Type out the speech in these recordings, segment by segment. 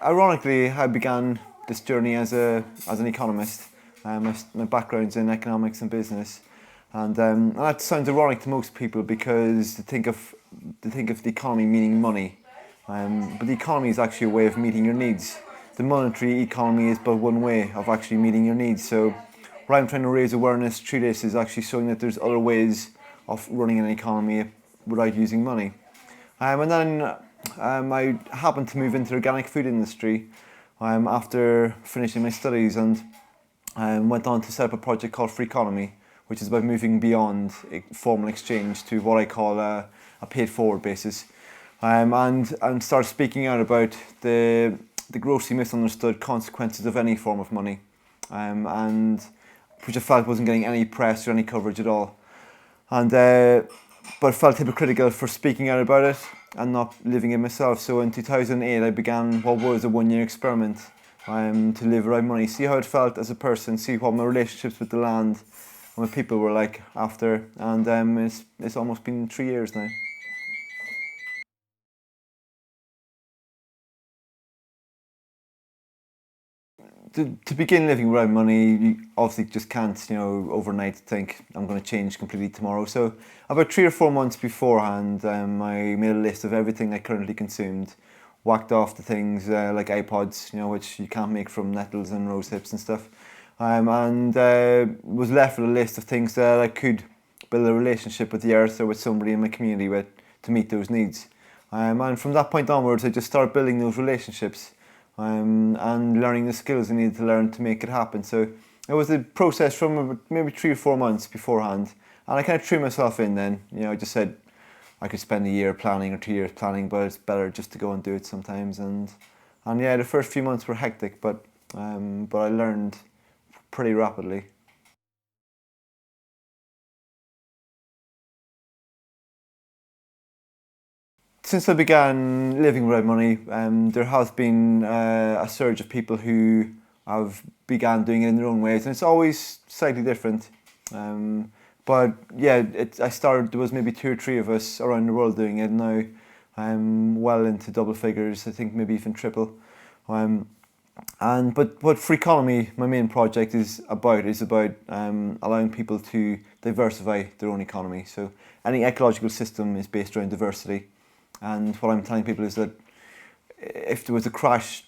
Ironically, I began this journey as an economist. My background's in economics and business, and that sounds ironic to most people because they think of the economy meaning money, but the economy is actually a way of meeting your needs. The monetary economy is but one way of actually meeting your needs. So, what I'm trying to raise awareness through this is actually showing that there's other ways of running an economy without using money. And then I happened to move into the organic food industry after finishing my studies and went on to set up a project called Free Economy, which is about moving beyond formal exchange to what I call a paid forward basis. And start speaking out about the grossly misunderstood consequences of any form of money, and which I felt wasn't getting any press or any coverage at all. And but felt hypocritical for speaking out about it and not living it myself. So in 2008, I began what was a one-year experiment to live without money, see how it felt as a person, see what my relationships with the land and with people were like after. And it's almost been 3 years now. To begin living without money, you obviously just can't, overnight think I'm going to change completely tomorrow. So about 3 or 4 months beforehand, I made a list of everything I currently consumed, whacked off the things like iPods, which you can't make from nettles and rose hips and stuff, and was left with a list of things that I could build a relationship with the earth or with somebody in my community with to meet those needs. And from that point onwards, I just started building those relationships and learning the skills I needed to learn to make it happen. So it was a process from maybe 3 or 4 months beforehand, and I kind of threw myself in then. I just said I could spend a year planning or 2 years planning, but it's better just to go and do it sometimes. And yeah, the first few months were hectic, but I learned pretty rapidly. Since I began living without money, there has been a surge of people who have began doing it in their own ways, and it's always slightly different. But yeah, I started. There was maybe 2 or 3 of us around the world doing it. Now I'm well into double figures. I think maybe even triple. Um, and but what Free Economy, my main project, is about allowing people to diversify their own economy. So any ecological system is based around diversity. And what I'm telling people is that if there was a crash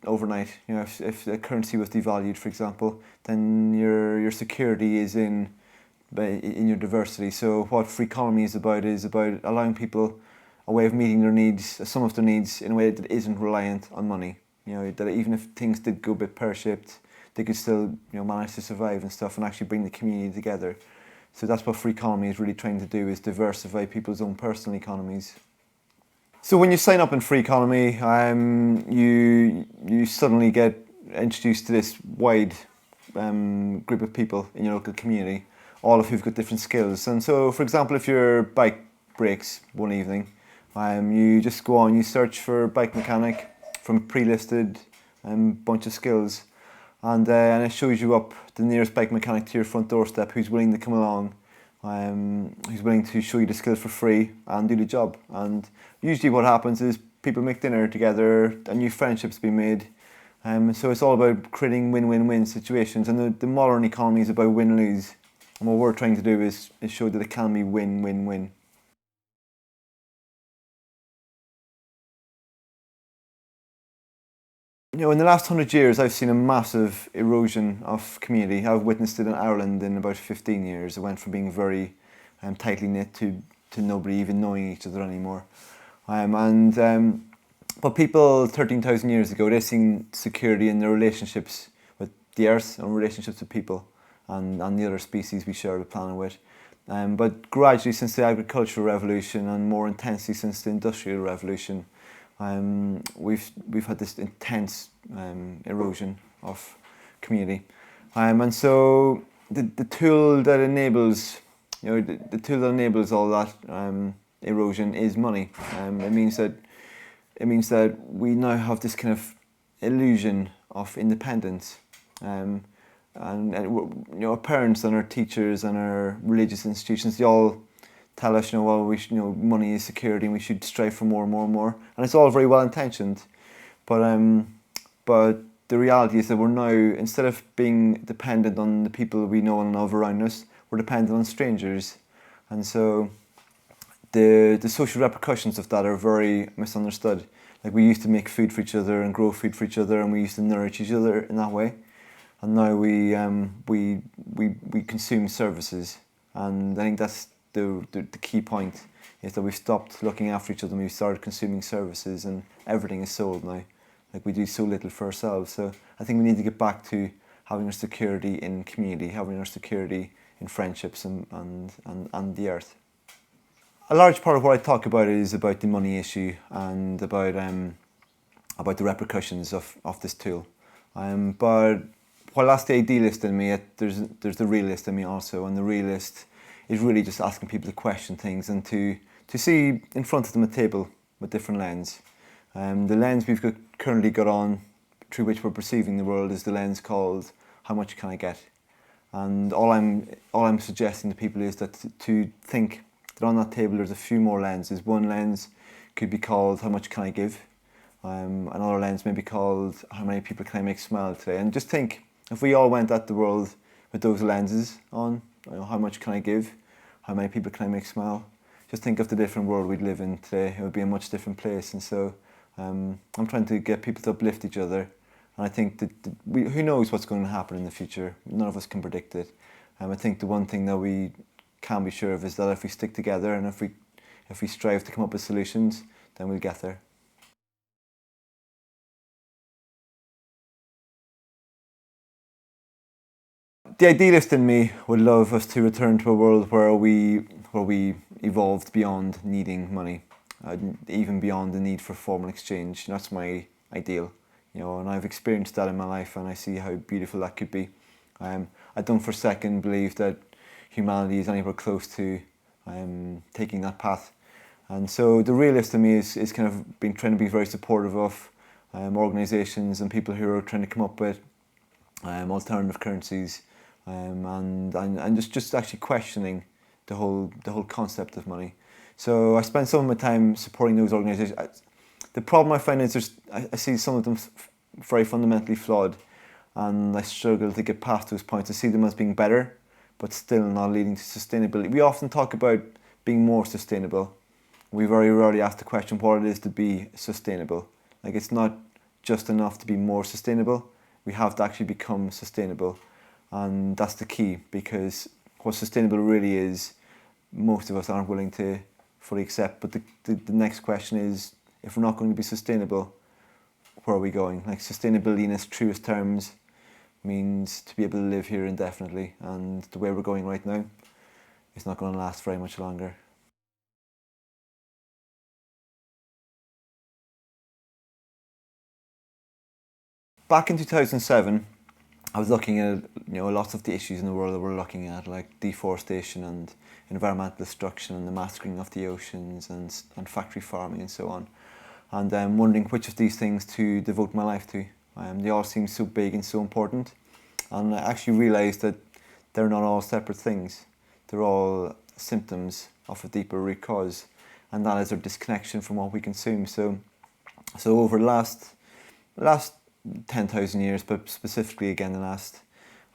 overnight, if the currency was devalued, for example, then your security is in your diversity. So what Free Economy is about allowing people a way of meeting their needs, some of their needs, in a way that isn't reliant on money. That even if things did go a bit pear-shaped, they could still manage to survive and stuff, and actually bring the community together. So that's what Free Economy is really trying to do: is diversify people's own personal economies. So when you sign up in Free Economy, you suddenly get introduced to this wide group of people in your local community, all of who've got different skills. And so, for example, if your bike breaks one evening, you just go on, you search for bike mechanic from a pre-listed bunch of skills, and it shows you up the nearest bike mechanic to your front doorstep who's willing to come along, who's willing to show you the skills for free and do the job. And usually what happens is people make dinner together, a new friendship's been made. So it's all about creating win-win-win situations, and the modern economy is about win-lose. And what we're trying to do is show that it can be win-win-win. In the last 100 years, I've seen a massive erosion of community. I've witnessed it in Ireland in about 15 years. It went from being very tightly knit to nobody even knowing each other anymore. But people 13,000 years ago, they seen security in their relationships with the earth and relationships with people and the other species we share the planet with. But gradually, since the agricultural revolution and more intensely since the industrial revolution, we've had this intense erosion of community, and so the tool that enables the tool that enables all that erosion is money. It means that we now have this kind of illusion of independence, and our parents and our teachers and our religious institutions, they all tell us, well, money is security and we should strive for more and more and more. And it's all very well intentioned, But the reality is that we're now, instead of being dependent on the people we know and love around us, we're dependent on strangers. And so the social repercussions of that are very misunderstood. Like, we used to make food for each other and grow food for each other, and we used to nourish each other in that way. And now we consume services, and I think that's the key point, is that we've stopped looking after each other and we've started consuming services, and everything is sold now. Like, we do so little for ourselves. So I think we need to get back to having our security in community, having our security in friendships and the earth. A large part of what I talk about is about the money issue and about the repercussions of this tool. But while that's the idealist in me, there's the realist in me also, and the realist is really just asking people to question things and to see in front of them a table with different lens. The lens we've currently got on, through which we're perceiving the world, is the lens called "How much can I get?" And all I'm suggesting to people is that to think that on that table there's a few more lenses. One lens could be called "How much can I give?" Another lens may be called "How many people can I make smile today?" And just think, if we all went at the world with those lenses on, how much can I give? How many people can I make smile? Just think of the different world we'd live in today. It would be a much different place. And so I'm trying to get people to uplift each other. And I think that who knows what's going to happen in the future? None of us can predict it. I think the one thing that we can be sure of is that if we stick together and if we strive to come up with solutions, then we'll get there. The idealist in me would love us to return to a world where we evolved beyond needing money, even beyond the need for formal exchange. That's my ideal, and I've experienced that in my life, and I see how beautiful that could be. I don't for a second believe that humanity is anywhere close to taking that path. And so the realist in me is kind of been trying to be very supportive of organisations and people who are trying to come up with alternative currencies, and just actually questioning the whole concept of money. So I spend some of my time supporting those organisations. The problem I find is I see some of them very fundamentally flawed, and I struggle to get past those points. I see them as being better, but still not leading to sustainability. We often talk about being more sustainable. We very rarely ask the question what it is to be sustainable. Like, it's not just enough to be more sustainable. We have to actually become sustainable. And that's the key, because what sustainable really is, most of us aren't willing to fully accept. But the next question is, if we're not going to be sustainable, where are we going? Like, sustainability in its truest terms means to be able to live here indefinitely, and the way we're going right now is not going to last very much longer. Back in 2007, I was looking at lots of the issues in the world that we're looking at, like deforestation and environmental destruction and the massacring of the oceans and factory farming and so on, and wondering which of these things to devote my life to. They all seem so big and so important, and I actually realised that they're not all separate things. They're all symptoms of a deeper root cause, and that is our disconnection from what we consume. So over the last 10,000 years, but specifically again the last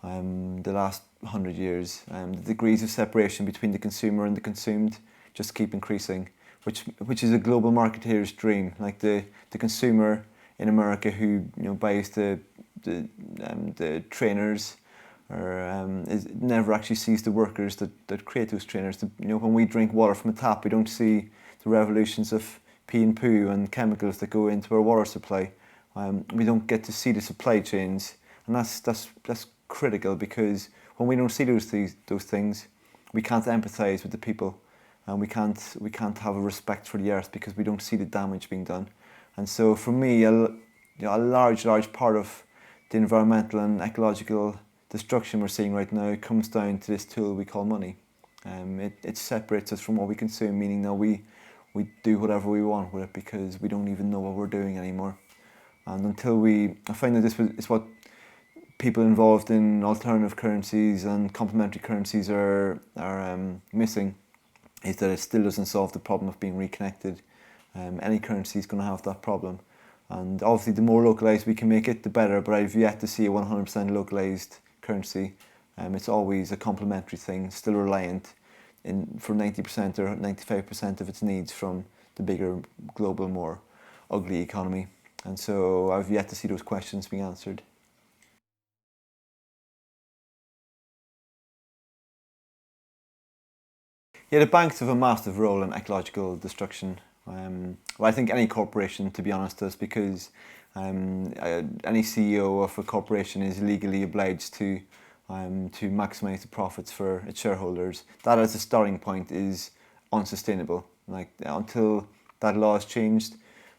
100 years, the degrees of separation between the consumer and the consumed just keep increasing, which is a global marketeer's dream. Like the consumer in America who buys the trainers, or never actually sees the workers that create those trainers. When we drink water from a tap, we don't see the revolutions of pee and poo and chemicals that go into our water supply. We don't get to see the supply chains, and that's critical, because when we don't see those things, we can't empathise with the people, and we can't have a respect for the earth, because we don't see the damage being done. And so for me, a large part of the environmental and ecological destruction we're seeing right now comes down to this tool we call money. It separates us from what we consume, meaning that we do whatever we want with it, because we don't even know what we're doing anymore. And I find that this is what people involved in alternative currencies and complementary currencies are missing, is that it still doesn't solve the problem of being reconnected. Any currency is going to have that problem, And obviously the more localised we can make it, the better, but I've yet to see a 100% localised currency. It's always a complementary thing, still reliant for 90% or 95% of its needs from the bigger, global, more ugly economy. And so I've yet to see those questions being answered. Yeah, the banks have a massive role in ecological destruction. Well, I think any corporation, to be honest, does, because any CEO of a corporation is legally obliged to maximise the profits for its shareholders. That, as a starting point, is unsustainable. Like, until that law is changed,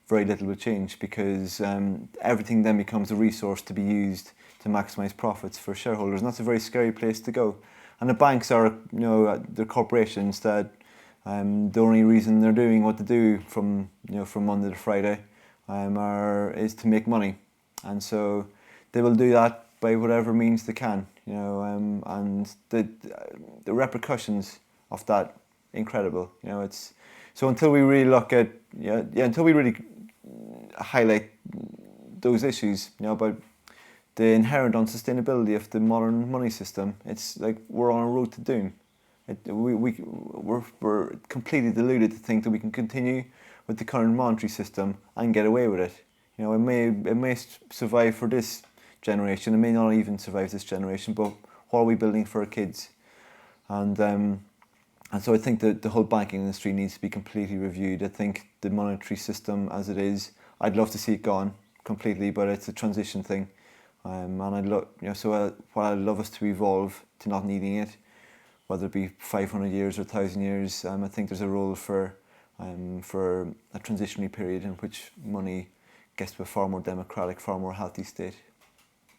very little will change, because everything then becomes a resource to be used to maximise profits for shareholders, and that's a very scary place to go. And the banks are, they're corporations that the only reason they're doing what they do from Monday to Friday is to make money, and so they will do that by whatever means they can, and the repercussions of that, incredible. It's so until we really look at until we really highlight those issues, about the inherent unsustainability of the modern money system, it's like we're on a road to doom. We're completely deluded to think that we can continue with the current monetary system and get away with it. It may survive for this generation. It may not even survive this generation. But what are we building for our kids? And so I think that the whole banking industry needs to be completely reviewed. I think the monetary system as it is, I'd love to see it gone completely, but it's a transition thing. And what I'd love us to evolve to not needing it, whether it be 500 years or 1,000 years. I think there's a role for a transitionary period in which money gets to a far more democratic, far more healthy state.